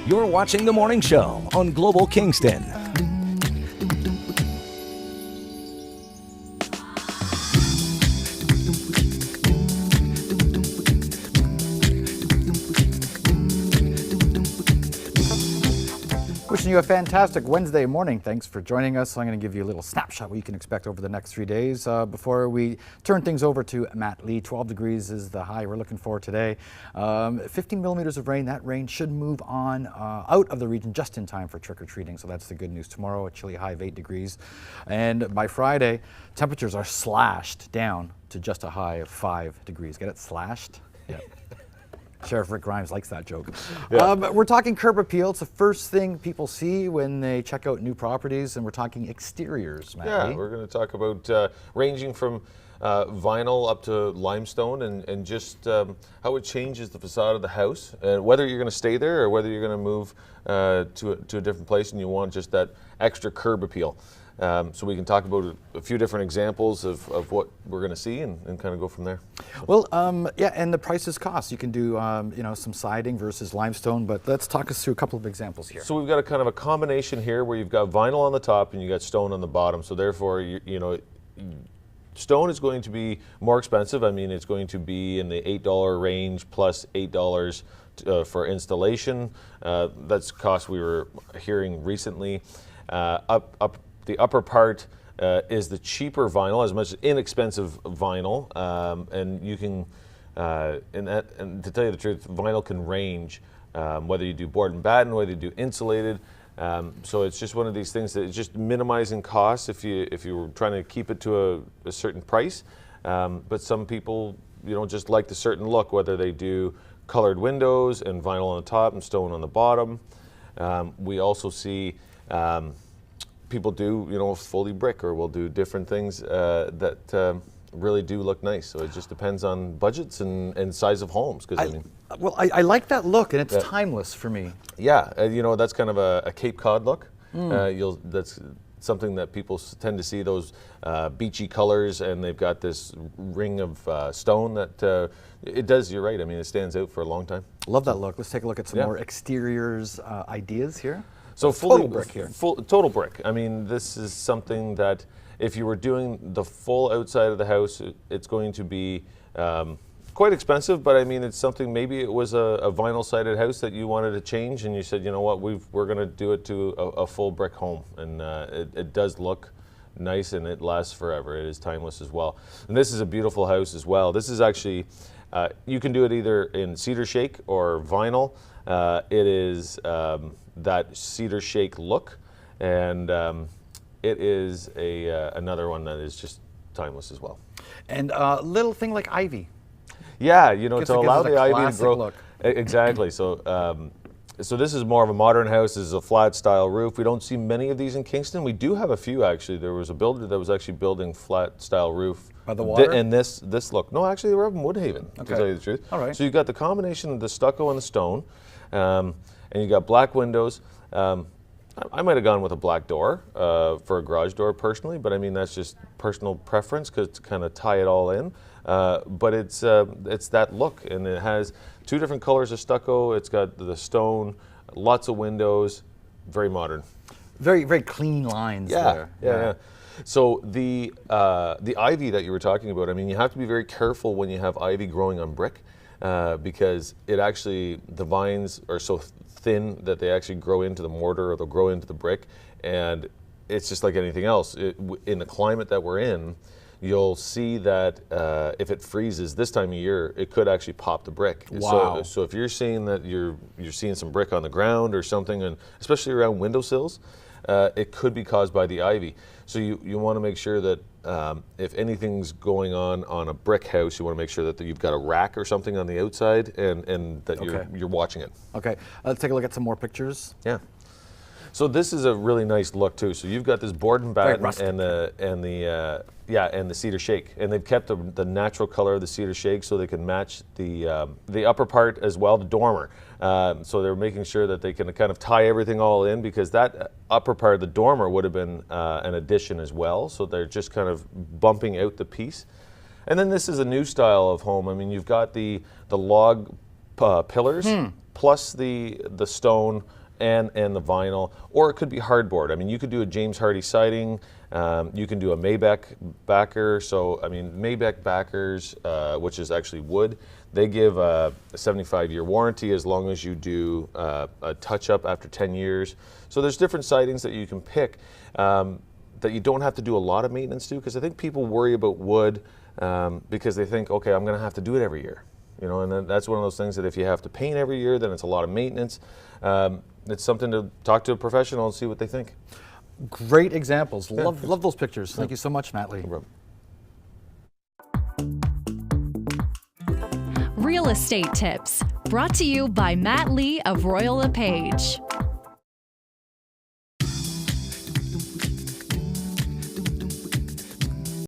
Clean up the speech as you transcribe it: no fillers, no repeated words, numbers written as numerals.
You're watching The Morning Show on Global Kingston. Wishing you a fantastic Wednesday morning. Thanks for joining us. I'm going to give you a little snapshot what you can expect over the next 3 days. Before we turn things over to Matt Lee, 12 degrees is the high we're looking for today. 15 millimeters of rain. That rain should move on out of the region just in time for trick-or-treating. So that's the good news. Tomorrow, a chilly high of 8 degrees. And by Friday, temperatures are slashed down to just a high of 5 degrees. Get it? Slashed? Yeah. Sheriff Rick Grimes likes that joke. Yeah. We're talking curb appeal. It's the first thing people see when they check out new properties, and we're talking exteriors, Matt Yeah, Lee. we're going to talk about ranging from vinyl up to limestone and just how it changes the facade of the house, and whether you're going to stay there or whether you're going to move to a different place and you want just that extra curb appeal. So we can talk about a few different examples of what we're going to see and kind of go from there. Well, yeah, and the prices cost. You can do some siding versus limestone, but let's talk us through a couple of examples here. So we've got a kind of a combination here where you've got vinyl on the top and you got stone on the bottom. So therefore, stone is going to be more expensive. I mean, it's going to be in the $8 range plus $8 for installation. That's cost we were hearing recently. The upper part is the cheaper vinyl, as much as inexpensive vinyl, and you can, and to tell you the truth, vinyl can range whether you do board and batten, whether you do insulated. So it's just one of these things that is just minimizing costs if you were trying to keep it to a certain price. But some people, just like the certain look, whether they do colored windows and vinyl on the top and stone on the bottom. We also see people do, fully brick, or will do different things that really do look nice. So it just depends on budgets and size of homes. I like that look, and it's timeless for me. Yeah, that's kind of a Cape Cod look. That's something that people tend to see, those beachy colors, and they've got this ring of stone that it does. You're right. I mean, it stands out for a long time. Love that look. Let's take a look at some more exteriors ideas here. So total brick here. Total brick. I mean, this is something that if you were doing the full outside of the house, it's going to be quite expensive, but I mean, it's something, maybe it was a vinyl sided house that you wanted to change and you said, you know what, we're going to do it to a full brick home. And it does look nice and it lasts forever. It is timeless as well. And this is a beautiful house as well. This is actually, you can do it either in cedar shake or vinyl. It is that cedar shake look, and it is another one that is just timeless as well. And a little thing like ivy. Yeah, to allow the ivy to grow. Look. Exactly. So, so this is more of a modern house. This is a flat style roof. We don't see many of these in Kingston. We do have a few, actually. There was a builder that was actually building flat style roof. By the water? And this look. No, actually, they were up in Woodhaven, to tell you the truth. All right. So you've got the combination of the stucco and the stone, and you got black windows. I might have gone with a black door for a garage door personally, but I mean, that's just personal preference to kind of tie it all in. But it's that look, and it has two different colors of stucco. It's got the stone, lots of windows, very modern. Very, very clean lines there. Yeah. So the ivy that you were talking about, I mean, you have to be very careful when you have ivy growing on brick because the vines are so thin that they actually grow into the mortar or they'll grow into the brick, and it's just like anything else. In the climate that we're in, you'll see that if it freezes this time of year, it could actually pop the brick. Wow. So if you're seeing that you're seeing some brick on the ground or something, and especially around windowsills, it could be caused by the ivy. So you want to make sure that if anything's going on a brick house, you want to make sure that you've got a rack or something on the outside and that you're watching it. Okay, let's take a look at some more pictures. Yeah. So this is a really nice look too. So you've got this board and batten and the cedar shake, and they've kept the natural color of the cedar shake so they can match the upper part as well, the dormer. So they're making sure that they can kind of tie everything all in, because that upper part of the dormer would have been an addition as well. So they're just kind of bumping out the piece. And then this is a new style of home. I mean, you've got the log pillars plus the stone and the vinyl, or it could be hardboard. I mean, you could do a James Hardie siding. You can do a Mabec backer. So, I mean, Mabec backers, which is actually wood, they give a 75-year warranty as long as you do a touch-up after 10 years. So there's different sidings that you can pick that you don't have to do a lot of maintenance to, because I think people worry about wood because they think, okay, I'm going to have to do it every year. You know, and then that's one of those things that if you have to paint every year, then it's a lot of maintenance. It's something to talk to a professional and see what they think. Great examples. Love those pictures. Thank you so much, Matt Lee. Real estate tips brought to you by Matt Lee of Royal LePage.